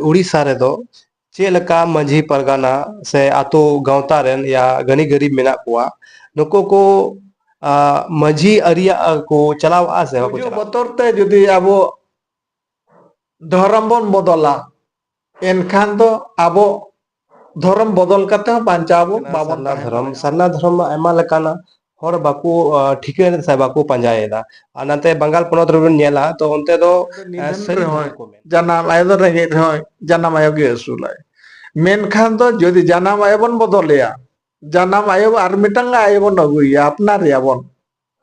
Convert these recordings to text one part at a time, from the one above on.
उड़ीसा रे दो चेलका माझी परगाना से आतो गांवता रेन या गनी गरीब मेना कोआ नुको को माझी अरिया को चलाव आसे को जो बतौर ते जुदी आबो धर्म बन बदला एनखान तो आबो धर्म बदल करते हो बांचाबो बाबन सरना धर्म एमा लकाना हर बाकू ठिके से बाकू पंजायदा अनाते बंगाल पोनत रे नेला तो onte do निधन होय जनाम आयो दो रेगे होय जनाम आयो गे असुलाय मेनखान तो जदि जनाम आयो बन बदलया जनाम आयो आर मिटंग आयो बन अगुया अपना रे बन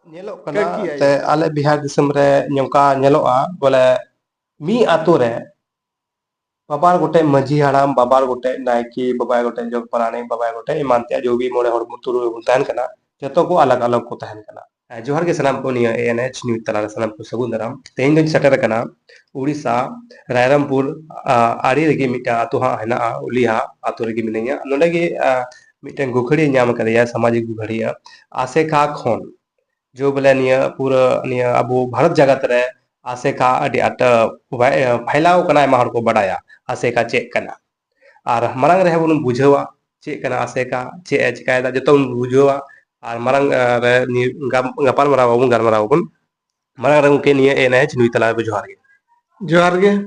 नेलो कना ते आले बिहार दिसम रे नोंका नेलोआ बोले मी आतो रे बाबार गोटे माझी हड़ाम बाबार गोटे नायकी बाबाय गोटे जग परानी बाबाय गोटे इमानते जो भी मोड़े हड़ मुतुरु तहन कना जतो को अलग अलग को तहन कना जोहर के सलाम को निया एनएच न्यूज तला सलाम को सगुन दाराम तेन दिन सटर कना उड़ीसा रायरमपुर आड़ी रेगे मिटा आतो हा हेना उलिहा आतो रेगे मिनैया नोडे गे मिटन गुखड़ी नाम करिया सामाजिक गुखड़िया आसे का खोन जो बोले निया पूरा निया अबो भारत जगत रे आसे का अडी अट फैलाव कना मा हड़ को बडाया आसे का चेक कना और मरंग रहे बन बुझेवा चेक कना आसे का चे चिकायदा जतो बुझेवा और मरंग रे गपाल मराव बन गरमराव बन मरंग रंग के निया एनएच नुई तला बे जोहार गे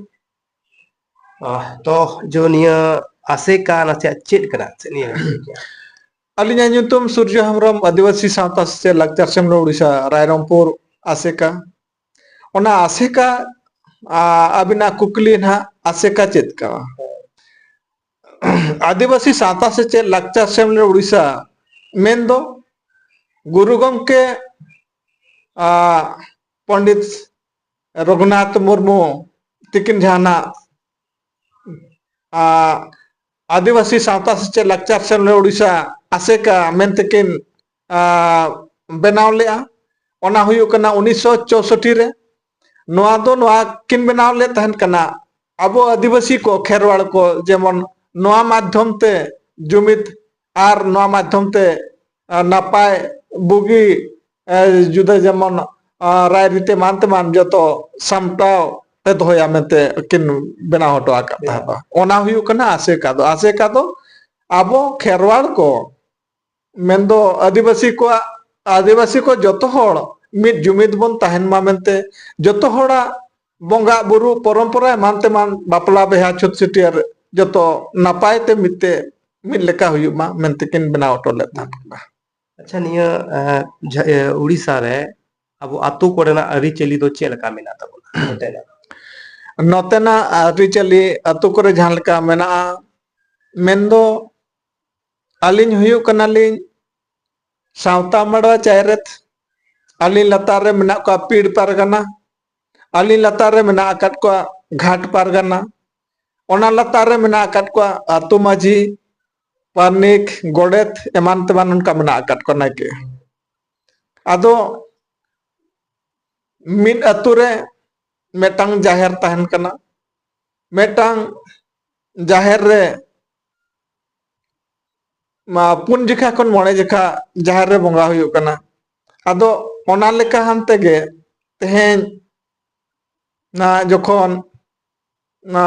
तो जो निया आसे का नसे चेक कना से निया अलिया ᱧᱩᱛᱩᱢ सूर्य हेम्ब्रम आदिवासी सावता से लक्चर सेमरो उड़ीसा रायरमपुर आसेका ओना आसेका अबिना कुकली ना आसेका चेतका आदिवासी सावता से चे लक्चर सेमरो उड़ीसा मेन दो गुरु गंके पंडित रघुनाथ मुर्मू तिकिन जहाना आदिवासी सावता से चे लक्चर सेमरो उड़ीसा आसेका मेनतेकिन बनाव लेआ ओना हुयु कना 1964 रे नोआ दो नोआ किन बनाव ले तहन कना अबो आदिवासी को खेरवाड़ को जेमन नोआ माध्यम ते जुमित आर नोआ माध्यम ते नापाय बुगी जुदा जेमन राय रीते मानते मान जतो सामटाव ते दोया मेते किन बनाव हटो आका ओना हुयु कना आसेका दो अबो खेरवाड़ को मेन्दो आदिवासी को जतो होड़ मिद जुमिद बन तहन मा मेनते जतो होड़ा बोंगा बुरु परंपरा मानते मान बापला बेहा छुत सिटियर जतो नापाय ते मिते मिद लेका हुयु मा मेनते किन बनाव टोले था अच्छा निया उड़ीसा रे अब आतु कोरेना अरी चली दो चेलका मेना तबना नोतेना अरी चली आतु कोरे जहां लेका मेना मेन्दो अलिन हुयु कनालिन सावता मड़वा चायरत अलिन लतार रे मेना को पीड़ पारगाना अलिन लतार रे मेना अकट को घाट पारगाना ओना लतार रे मेना अकट को आतु माझी पानिक गोडेत एमान तेमान उनका मेना अकट को नाके आदो मिन अतु रे मेटांग जाहेर तहन कना मेटांग जाहेर रे पुन जिखा खन मोड़े जिखा जहार रे बोंगा हुयु कना आदो ओना लेका हनते गे तेहेन ना जखन ना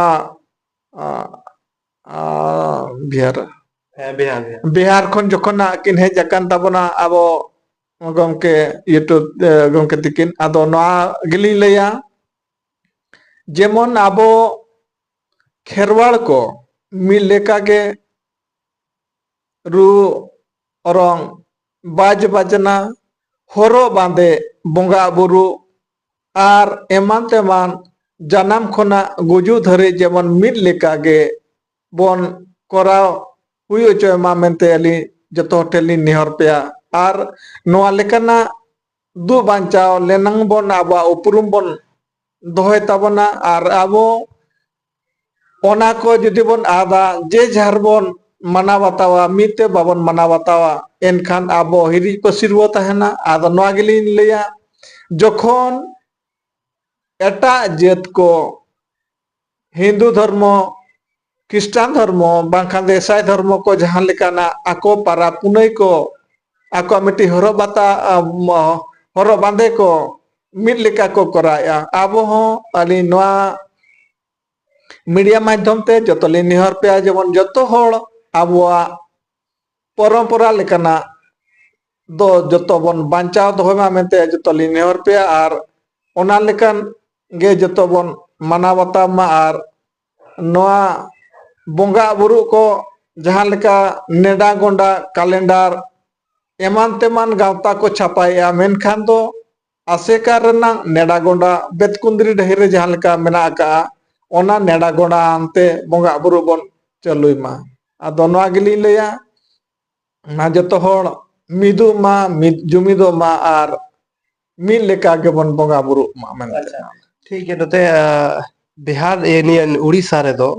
बिहार खन जखन ना किन हेज अकन तबना आबो गमके यूट्यूब गमके तिकिन आदो नोआ गिली लया जेमन आबो खेरवाड़ को मिल लेका के रू औरंग बाज बाजना होरो बांधे बोंगा बुरु आर एमान तेमान जनाम खोना गुजु धरे जेमन मिद लेका गे बोन कोराव हुयो चोयमा मेनते अली जतो होटेली निहर पेया आर नोआ लेकाना दु बांचाव लेनंग बोन आबा उपरुम बोन दोहे तबना आर आबो ओना को जुदी बोन आदा जे झार बोन मना बतावा मिते बाबन मना बतावा एनखान आबो हिरी पसिरवो तहना आदो नोआ गिलिन लेया जखन एटा जेत को हिंदू धर्म ख्रिस्टान धर्म बांखान देसाई धर्म को जहां लेकाना आको पारा पुनई को आको मिट्टी हरो बाता हरो बांधे को मिद लेका को कराया आबो हो अली नोआ मीडिया माध्यम ते जतो लिन निहर पे जेमन जतो होड़ आबुआ परंपरा लेकना दो जतो बन बांचाव दोहमा मेनते जतो लिन निहर पे आर ओना लेकन गे जतो बन माना बाताव मा आर नोआ बोंगा बुरु को जहां लेका नेडा गोंडा कैलेंडर एमान तेमान गावता को छापाया मेनखान दो आसेकार रना नेडा गोंडा बेतकुंद्री डहेरे जहां लेका मेना का ओना नेडा गोंडा अंते बोंगा बुरु बन चलुई मा आदो नोआ गिली लेया ना जतो होड़ मिदु मा जुमिदो मा आर मिल लेका के बन बोंगा बुरु मा मेनते ठीक है नोते बिहार यानी उड़ीसा रे दो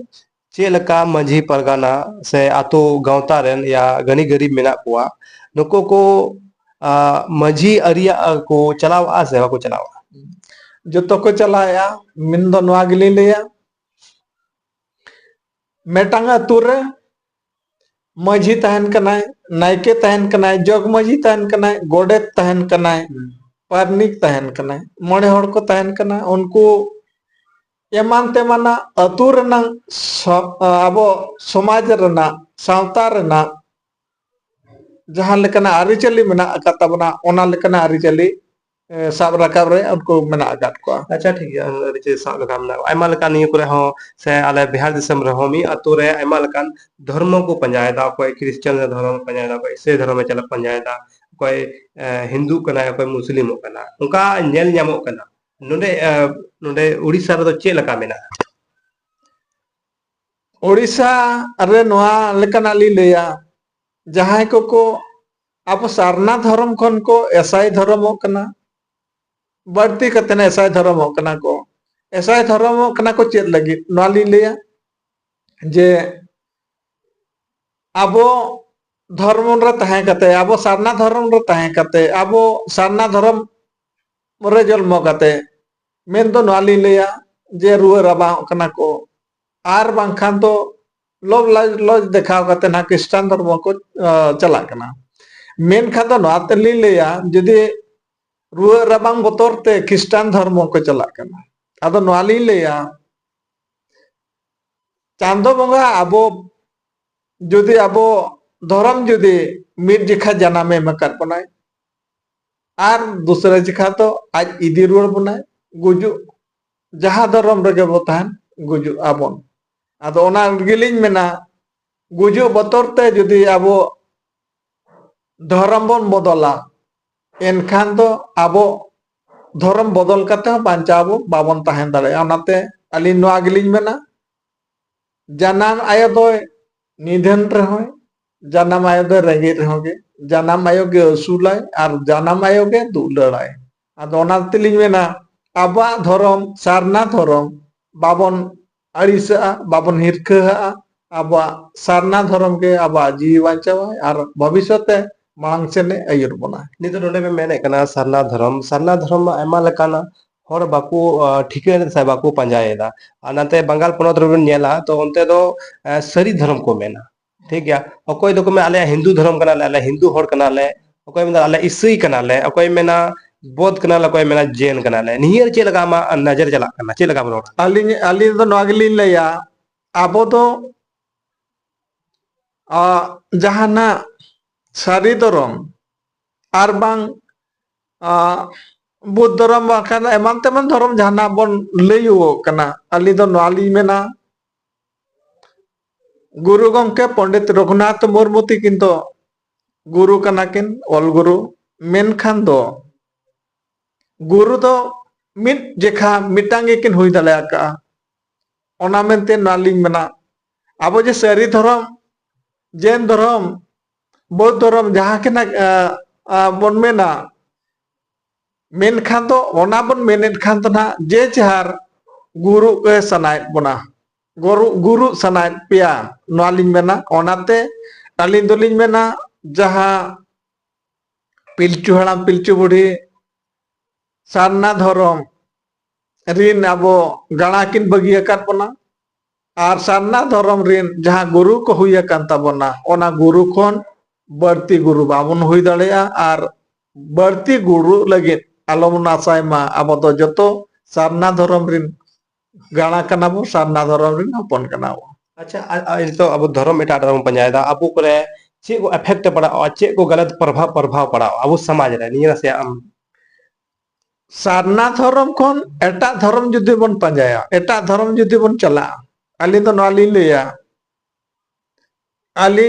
चेलका मझी परगाना से आतो गांवता रेन या गनी गरीब मेना कुआ नुको को मझी अरिया को चलावा से बाको चलावा जतो को चलाया मिन दो नोआ गिली लेया मेटांगा तुरे मझी तहन कनाय नायके तहन कनाय जग मझी तहन कनाय गोडेत तहन कनाय पारनिक तहन कनाय मोड़े होड़ को तहन कना उनको एमान तेमाना अतु रना आबो समाज रना सावता रना जहां लेकना आरिचली मेना अकाता बना ओना लेकना आरिचली साब रकाब रे उनको मेना अकात को अच्छा ठीक है रिचे साब लगा मना आयमा लका नियो करे हो से आले बिहार दिसम रे होमी अतो रे आयमा लकान धर्म को पंजायदा कोई क्रिश्चियन धर्म पंजायदा कोई से धर्म चला पंजायदा कोई हिंदू कना कोई मुस्लिम कना उनका नेल ᱧᱟᱢᱚᱜ कना नोडे नोडे उड़ीसा रे चे लका मेना उड़ीसा रे नोआ लेकना ली लेया जहां को अब सारना धर्म खन को एसाई धर्म कना बढ़ती कतने एसाई धर्म कना को एसाई धर्म कना को चेत लगी नोआ ली लेया जे आबो धर्म रे तहे कते आबो सारना धर्म रे तहे कते आबो सारना धर्म रे जन्म कते मेन दो नोआ ली लेया जे रुआ रबा कना को आर बांखान तो लोग लॉज देखाव कते ना क्रिश्चियन धर्म को चला कना मेन खान तो नोआ ते ली लेया जदि रुआ रबांग बतौर ते क्रिश्चियन धर्म को चला कना आदो नोआ ली लेया चांदो बंगा आबो जदि आबो धर्म जदि मिड जिखा जनामे मकर बनाए आर दूसरे जिखा तो आज इदी रुड़ बनाए गुजु जहां धर्म रगे बतान गुजु आबोन आदो ओना गिलिंग मेना गुजु बतौर ते जदि आबो धर्म बन बदला एनखान दो आबो धर्म बदल कते बांचाबो बाबन तहन दाड़े ओनाते अली नोआ गिलिंग मेना जनाम आयो दो निधन रहोय जनाम आयो दो रेंगे रहोगे जनाम आयो के असुलाय आर जनाम आयो के दुलड़ाय आदो ओनाते लिंग मेना आबा धर्म सारना धर्म बाबन अड़िसा बाबन हिरखा आबा सारना धर्म के आबा जीव बांचावा आर भविष्यते मांग सेने अयुर बना नितो नोडे में मेने कना सारना धर्म आयमा लकाना हर बाको ठिके से बाको पंजायदा अनाते बंगाल पोनत रे नेला तो ओनते दो सरी धर्म को मेना ठीक गया अकोय दो को में आले हिंदू धर्म कना ले हिंदू हर कना ले अकोय में आले ईसाई कना ले अकोय मेना बौद्ध कना ले अकोय मेना जैन कना ले नियर चे लगा मा नजर चला कना चे लगा बरोड अली दो नगली लेया आबो तो जहाना सारी धर्म आर बांग बुद्ध धर्म बाखान एमान तेमान धर्म जहाना बन लेयो कना अली दो नवाली मेना गुरु गंके पंडित रघुनाथ मुर्मू किंतो गुरु कना किन ऑल गुरु मेनखान दो गुरु दो मिट जेखा मिटांगे किन हुई दलया का ओना मेनते नाली मेना आबो जे सारी धर्म जैन धर्म बौद्ध धर्म जहां के ना बन मेना मेन खान तो ओना बन मेनेट खान तो ना जे चार गुरु के सनाय बना गुरु सनाय पिया नालिंग मेना ओनाते अलिंग दोलिंग मेना जहां पिलचु हड़ाम पिलचु बुढ़ी सारना धर्म रिन आबो गाड़ा किन बगियाकात बना आर सारना धर्म रिन जहां गुरु को हुईयाकान ताबना ओना गुरु खन बढ़ती गुरु बाबन हुई दड़ेया आर बढ़ती गुरु लगे आलम नासाय मा आबो तो जतो सारना धर्म रिन गाना कना बो सारना धर्म रिन हपन कना बो। अच्छा तो अब धर्म एटा धर्म पंजायदा अब करे चे को इफेक्ट पड़ा चे को गलत प्रभाव प्रभाव पड़ा अब समाज रे निया से आम सारना धर्म खन एटा धर्म जुदी बन पंजाया एटा धर्म जुदी बन चला अली तो नाली लिया अली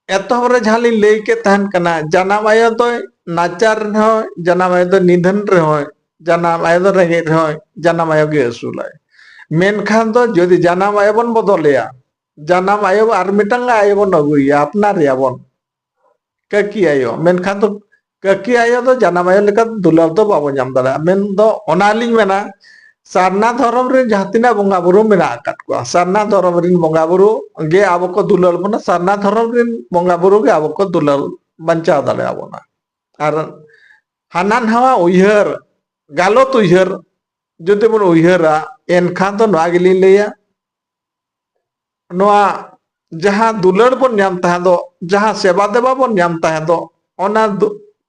एतहरे झाली लई के तहन कना जनाम आयो तो नाचार हो जनाम आयो तो निधन रे हो जनाम आयो तो रेगे रे हो जनाम आयो के असुलाय मेनखान तो जदि जनाम आयो बन बदलया जनाम आयो आर मिटंग आयो बन अगुया अपनार याबन ककी आयो मेनखान तो ककी आयो तो जनाम आयो लेका दुलार तो बाबो जाम दाड़ा मेन दो ओनालिंग मेना सारना धर्म रे जहातिना बंगा बुरु मेना आकात को सारना धर्म रिन बंगा बुरु गे आबो को दुलार बना सारना धर्म रिन बंगा बुरु गे आबो को दुलार बंचा दाड़े आबोना आर हानान हवा उयहर गालोत उयहर जुदि बन उयहरा एनखान तो नवा गिली लेया नवा जहां दुलार बन नाम तहा दो जहां सेवा देवा बन नाम तहा दो ओना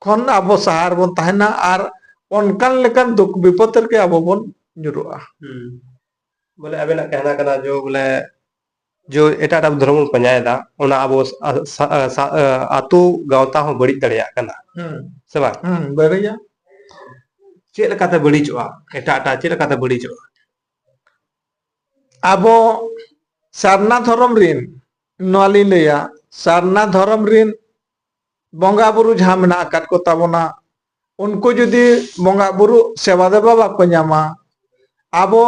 खन आबो सहार बन तहना आर ओनकान लेकान दुख विपद के आबो बन जुरुआ बोले अबे ना कहना कना जो बोले जो एटा धर्म पंजायदा ओना अब आतु गावता हो बड़ी दड़िया कना से बा बरिया चे लकाते बड़ीजोआ एटा चे लकाते बड़ीजोआ आबो सारना धर्म रिन नवाली लेया सारना धर्म रिन बंगा बुरु जहां मेना आकात को ताबोना उनको जुदी बंगा बुरु सेवा देवा बाको न्यामा आबो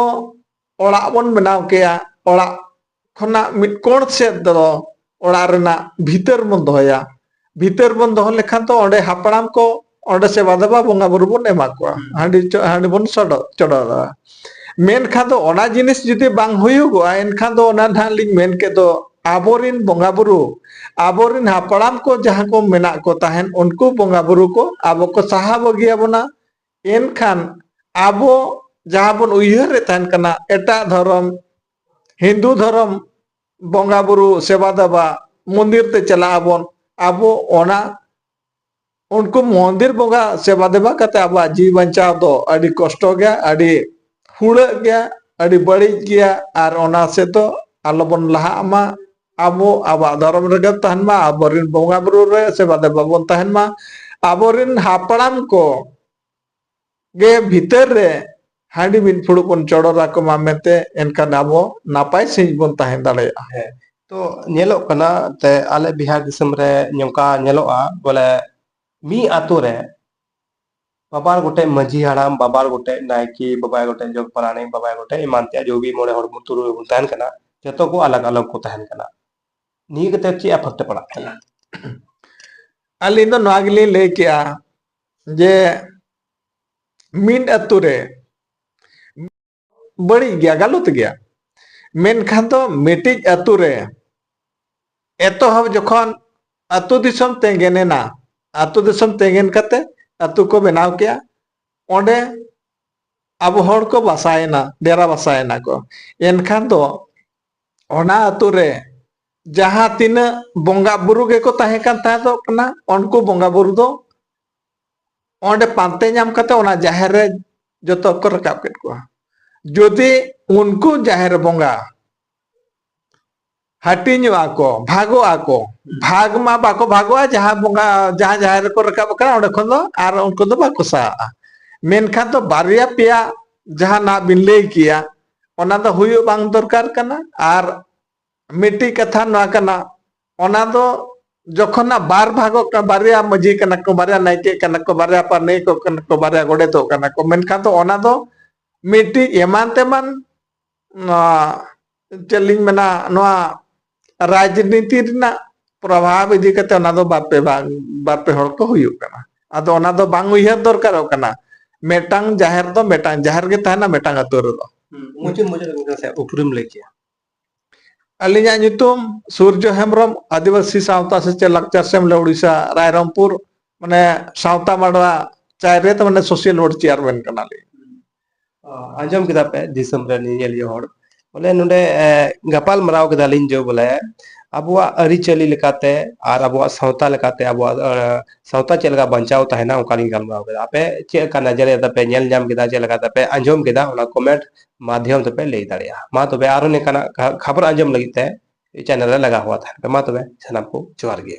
ओड़ा बन बनाव केया ओड़ा खना मिट कोण से दो ओड़ा रेना भीतर बन दोया भीतर बन दोह लेखान तो ओंडे हापड़ाम को ओंडे सेवा देवा बंगा बुरु बन एमा को हांडी बन चढ़ा मेन खान तो ओना जिनिस जुदी बांग हुयुगो एन खान तो ओना नालिंग मेन के तो आबोरिन बंगा बुरु आबोरिन हापड़ाम को जहां को मेना को ताहेन उनको बंगा बुरु को आबो को साहा बगिया बना एन खान आबो जहां बन उयहर रे ताहेन कना एटा धर्म हिंदू धर्म बंगा बुरु सेवा दबा मंदिर ते चला आबोन आबो ओना उनको मंदिर बंगा सेवा देवा कते आबा जीव बचाव दो अड़ी कष्ट गया अड़ी हुड़ गया अड़ी बड़ी गया और ओना से तो आलोबन लहा मा आबो आबा धर्म रे तहन मा आबोरिन बंगा बुरु रे सेवा देवा बन तहन मा आबोरिन हापड़ाम को गे भीतर रे हांडी बिन फुड़ु बन चढ़ोरा को मामेते एनखान आबो नापाय सिंह बन तहन दाड़ेया है तो नेलो कना ते आले बिहार दिसम रे नोंका नेलोआ बोले मी आतो रे बाबार गोटे मजी हड़ाम बाबार गोटे नायकी बाबाय गोटे जग परानी बाबाय गोटे इमानते जो भी मोड़े हड़ तुरु बन तहन कना जतो को अलग अलग को तहन कना नी कते ची इफेक्ट पड़ा कना अली तो नागली ले किया जे मिन अतु रे बड़ी गया गलत गया मेनखान तो मिटिज अतु रे एतो हम जखन अतु दिसम तेंगेनेना अतु दिसम तेंगेन कते अतु को बनाव किया ओंडे अब हड़ को बसायना डेरा बसायना को एनखान तो ओना अतु रे जहां तीन बंगा बुरु के को ताहे कान ताहे तो कना उनको बंगा बुरु दो ओंडे पांते नाम कते ओना जाहेर रे जतो को रकाब केट को जदि उनको जाहेर बंगा हटिन्यु आको भागो आको भाग मा बाको भागवा जहां बंगा जहां जाहेर को रकाब करा ओंडे खन दो आर उनको दो बाको सा मेनखान तो बारिया पिया जहां ना बिन लई किया ओना तो हुयो बांग दरकार कना आर मिट्टी कथा ना कना ओना दो जखना बार भागो का बारिया मजी कना को बारिया नाइके कना को बारिया पर नहीं को कना को बारिया गोडे तो कना को मेनखान तो ओना दो मिट्टी एमान तेमान चलिंग मेना नोआ राजनीति रिना प्रभाव इदी कते ओना दो बापे हड़ को हुयो कना आदो ओना दो बांग उयहर दरकार कना मेटांग जाहेर गे ताहेना मेटांग अतु रे दो मुझे से उपरुम लेकिया अलिया नितुम सूर्य हेम्ब्रम आदिवासी सावता से लाक्चर सेमले उड़ीसा रायरंगपुर माने सावता माडवा चायरे तो माने सोशल वर्ड चेयरमैन कनाली आंजम किदा पे दिसम रे नियल हड़ बोले नोडे गपाल मराव कदालिन जो बोले अबुआ अरिचली लेकाते और अबुआ सावता लेकाते अबुआ सावता चेक लगा बचाव तहना उनकालिंग गलमाव केदा आपे चेक का नजरिया तपे नेल जाम केदा चेक लगा तपे अंजम केदा उना कमेंट माध्यम तपे ले दाड़िया मा तबे आरो ने खबर अंजम लगिते चैनल लगा हुआ था मा तबे सनाम को जोहार गे।